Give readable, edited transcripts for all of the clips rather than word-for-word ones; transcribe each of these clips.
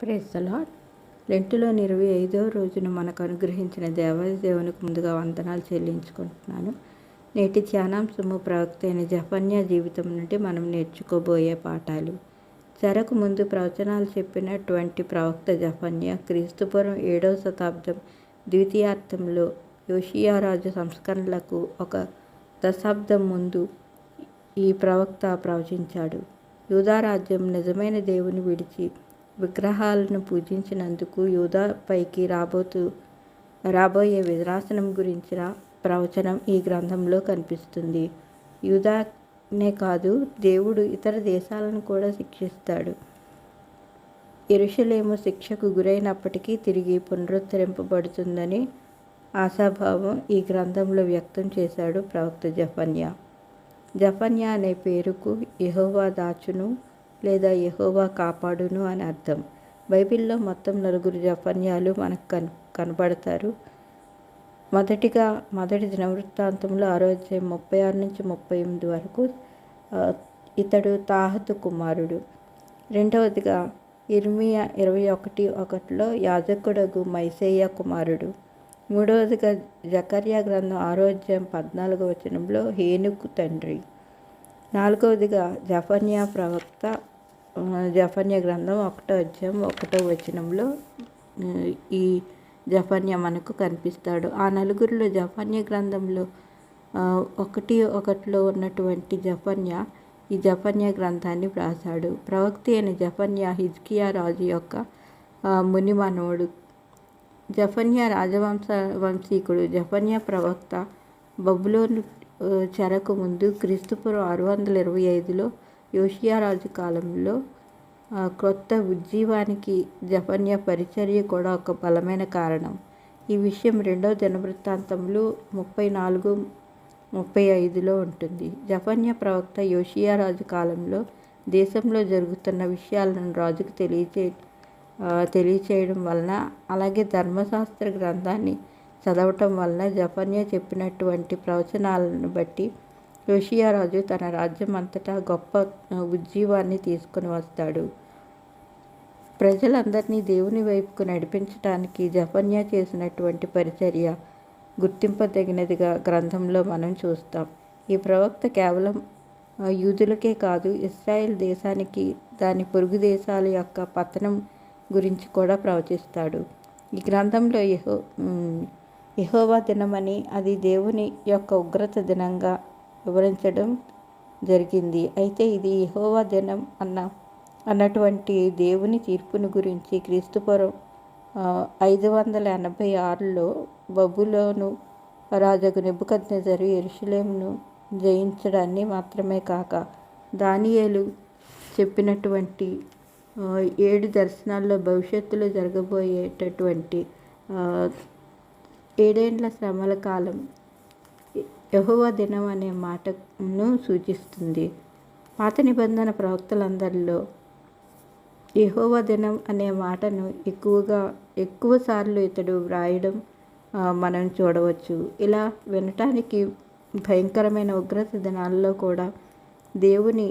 Praise the Lord. లెంటులోని 25వ రోజున మనకు అనుగ్రహించిన దేవాది దేవునికి ముందుగా వందనాలు చెల్లించుకుంటున్నాను. నేటి ధ్యానాంశము ప్రవక్త అయిన జెఫన్యా జీవితం నుండి మనం నేర్చుకోబోయే పాఠాలు. చెరకు ముందు ప్రవచనాలు చెప్పినటువంటి ప్రవక్త జెఫన్యా క్రీస్తుపూర్వం 7వ శతాబ్దం ద్వితీయార్థంలో యోషియా రాజు సంస్కరణలకు ఒక దశాబ్దం ముందు ఈ ప్రవక్త ప్రవచించాడు. యూదా రాజ్యం నిజమైన దేవుని విడిచి విగ్రహాలను పూజించినందుకు యూదాపైకి రాబోయే వినాశనం గురించిన ప్రవచనం ఈ గ్రంథంలో కనిపిస్తుంది. యూదానే కాదు, దేవుడు ఇతర దేశాలను కూడా శిక్షిస్తాడు. యెరూషలేము శిక్షకు గురైనప్పటికీ తిరిగి పునరుద్ధరింపబడుతుందని ఆశాభావం ఈ గ్రంథంలో వ్యక్తం చేశాడు ప్రవక్త జెఫన్యా. జెఫన్యా అనే పేరుకు యెహోవా దాచును లేదా యెహోవా కాపాడును అని అర్థం. బైబిల్లో మొత్తం 4 జెఫన్యాలు మనకు కనబడతారు. మొదటి దినవృత్తాంతంలో 6వ అధ్యాయం 36 నుంచి 38 వరకు ఇతడు తాహతు కుమారుడు. రెండవదిగా ఇర్మియా 21:1 యాజకుడగు మైసేయ కుమారుడు. మూడవదిగా జకర్యా గ్రంథం 6వ అధ్యాయం 14 హేనుకు తండ్రి. నాలుగవదిగా జెఫన్యా ప్రవక్త జెఫన్యా గ్రంథం 1వ అధ్యాయం 1 ఈ జెఫన్యా మనకు కనిపిస్తాడు. ఆ నలుగురిలో జెఫన్యా గ్రంథంలో 1:1 ఉన్నటువంటి జెఫన్యా ఈ జెఫన్యా గ్రంథాన్ని వ్రాసాడు. ప్రవక్త అయిన జెఫన్యా హిజ్కియా రాజు యొక్క ముని మనవడు. జెఫన్యా వంశీకుడు. జెఫన్యా ప్రవక్త బబులోను చెరకు ముందు క్రీస్తుపూర్వం 625లో యోషియా రాజు కాలంలో క్రొత్త ఉజ్జీవానికి జెఫన్యా పరిచర్య కూడా ఒక బలమైన కారణం. ఈ విషయం 2వ దినవృత్తాంతంలో 34-35లో ఉంటుంది. జెఫన్యా ప్రవక్త యోషియా రాజు కాలంలో దేశంలో జరుగుతున్న విషయాలను రాజుకు తెలియచేయడం వలన, అలాగే ధర్మశాస్త్ర గ్రంథాన్ని చదవటం వలన జెఫన్యా చెప్పినటువంటి ప్రవచనాలను బట్టి యోషియా రాజు తన రాజ్యం అంతటా గొప్ప ఉజ్జీవాన్ని తీసుకుని వస్తాడు. ప్రజలందరినీ దేవుని వైపుకు నడిపించడానికి జెఫన్యా చేసినటువంటి పరిచర్య గుర్తింపదగినదిగా గ్రంథంలో మనం చూస్తాం. ఈ ప్రవక్త కేవలం యూదులకే కాదు, ఇశ్రాయేల్ దేశానికి దాని పొరుగు దేశాల యొక్క పతనం గురించి కూడా ప్రవచిస్తాడు. ఈ గ్రంథంలో యెహోవా దినమని, అది దేవుని యొక్క ఉగ్రత దినంగా వివరించడం జరిగింది. అయితే ఇది యెహోవా దినం అన్నటువంటి దేవుని తీర్పును గురించి క్రీస్తుపూర్వం 586లో బబులోను రాజు నెబుకద్నెజరు యెరూషలేమును జయించడాన్ని మాత్రమే కాక దానియేలు చెప్పినటువంటి 7 దర్శనాల్లో భవిష్యత్తులో జరగబోయేటటువంటి 7 ఏండ్ల శ్రమల కాలం యెహోవా దినం అనే మాటను సూచిస్తుంది. పాత నిబంధన ప్రవక్తలందరిలో యెహోవా దినం అనే మాటను ఎక్కువసార్లు ఇతడు వ్రాయడం మనం చూడవచ్చు. ఇలా వినటానికి భయంకరమైన ఉగ్రత దినాల్లో కూడా దేవుని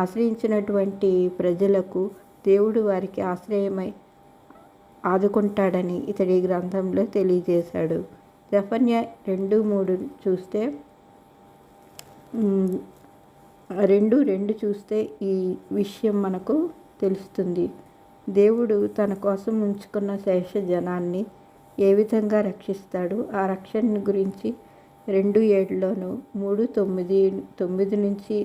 ఆశ్రయించినటువంటి ప్రజలకు దేవుడు వారికి ఆశ్రయమై ఆదుకుంటాడని ఇతడి గ్రంథంలో తెలియజేశాడు. జెఫన్యా 2:3 చూస్తే 2:2 చూస్తే ఈ విషయం మనకు తెలుస్తుంది. దేవుడు తన కోసం ఉంచుకున్న శేష జనాన్ని ఏ విధంగా రక్షిస్తాడు, ఆ రక్షణ గురించి 2:7లోను 3:9 నుంచి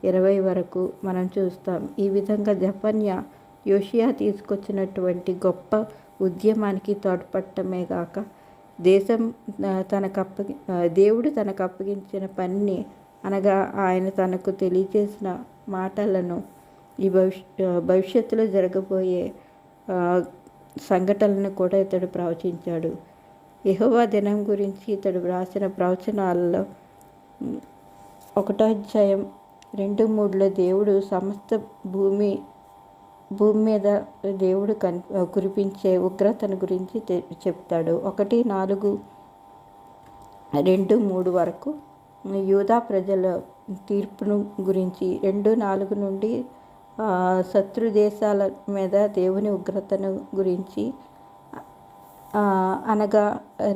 20 వరకు మనం చూస్తాం. ఈ విధంగా జెఫన్యా యోషియా తీసుకొచ్చినటువంటి గొప్ప ఉద్యమానికి తోడ్పడటమే కాక దేవుడు తనకు అప్పగించిన పనిని, అనగా ఆయన తనకు తెలియజేసిన మాటలను, ఈ భవిష్యత్తులో జరగబోయే సంఘటనలను కూడా ఇతడు ప్రవచించాడు. యెహోవా దినం గురించి ఇతడు వ్రాసిన ప్రవచనాలలో 1వ అధ్యాయం 2-3లో దేవుడు సమస్త భూమి మీద దేవుడు కురిపించే ఉగ్రతను గురించి చెప్తాడు. 1:4-2-3 వరకు యూదా ప్రజల తీర్పును గురించి, 2:4 నుండి శత్రు దేశాల మీద దేవుని ఉగ్రతను గురించి, అనగా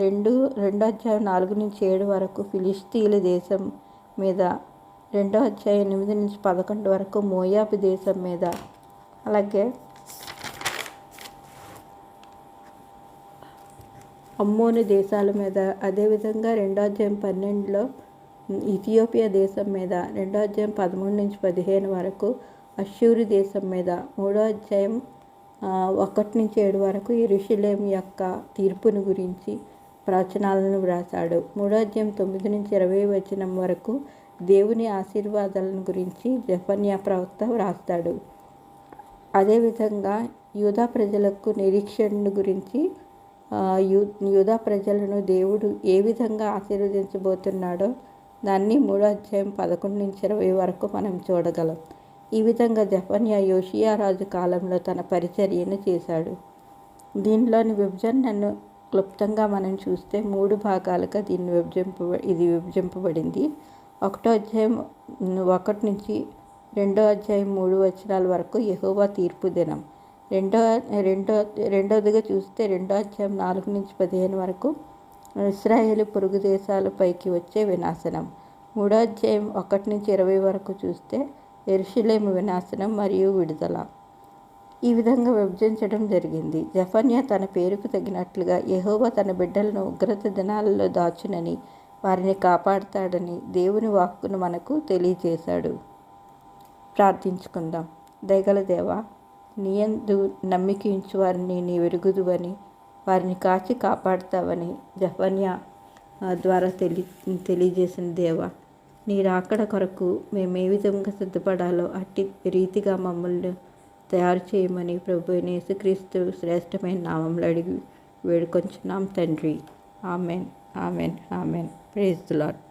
రెండో అధ్యాయం 4-7 వరకు ఫిలిస్తీన్ల దేశం మీద, 2వ అధ్యాయం 8-11 వరకు మోయాబు దేశం మీద, అలాగే అమ్మోను దేశాల మీద, అదేవిధంగా 2వ అధ్యాయం 12లో ఇథియోపియా దేశం మీద, 2వ అధ్యాయం 13-15 వరకు అష్షూరు దేశం మీద, 3వ అధ్యాయం 1-7 వరకు యెరూషలేము యొక్క తీర్పును గురించి ప్రవచనాలను వ్రాసాడు. 3వ అధ్యాయం 9-20 వచనం వరకు దేవుని ఆశీర్వాదాలను గురించి జెఫన్యా ప్రవక్త వ్రాస్తాడు. అదేవిధంగా యూదా ప్రజలకు నిరీక్షణను గురించి, యూదా ప్రజలను దేవుడు ఏ విధంగా ఆశీర్వదించబోతున్నాడో దాన్ని 3వ అధ్యాయం 11-20 వరకు మనం చూడగలం. ఈ విధంగా జెఫన్యా యోషియా రాజు కాలంలో తన పరిచర్యను చేశాడు. దీనిలోని విభజనను క్లుప్తంగా మనం చూస్తే 3 భాగాలుగా ఇది విభజింపబడింది. 1వ అధ్యాయం 1-2వ అధ్యాయం 3 వచనాల వరకు యెహోవా తీర్పు దినం. రెండవదిగా చూస్తే 2వ అధ్యాయం 4-15 వరకు ఇశ్రాయేలు పొరుగు దేశాల పైకి వచ్చే వినాశనం. 3వ అధ్యాయం 1-20 వరకు చూస్తే యెరూషలేము వినాశనం మరియు విడుదల. ఈ విధంగా విభజించడం జరిగింది. జెఫన్యా తన పేరుకు తగినట్లుగా యెహోవా తన బిడ్డలను ఉగ్రత దినాలలో దాచునని, వారిని కాపాడుతాడని దేవుని వాక్కును మనకు తెలియజేశాడు. ప్రార్థించుకుందాం. దయగల దేవా, నీ యందు నమ్మిక ఉంచు వారిని నీ వెరుగుదువని, వారిని కాచి కాపాడుతావని జెఫన్యా ద్వారా తెలియజేసిన దేవా, నీ రాకడ కొరకు మేము ఏ విధంగా సిద్ధపడాలో అట్టి రీతిగా మమ్మల్ని తయారు చేయమని ప్రభువైన యేసుక్రీస్తు శ్రేష్టమైన నామంలో అడిగి వేడుకొంచున్నాం తండ్రి. Amen, amen, amen. Praise the lord.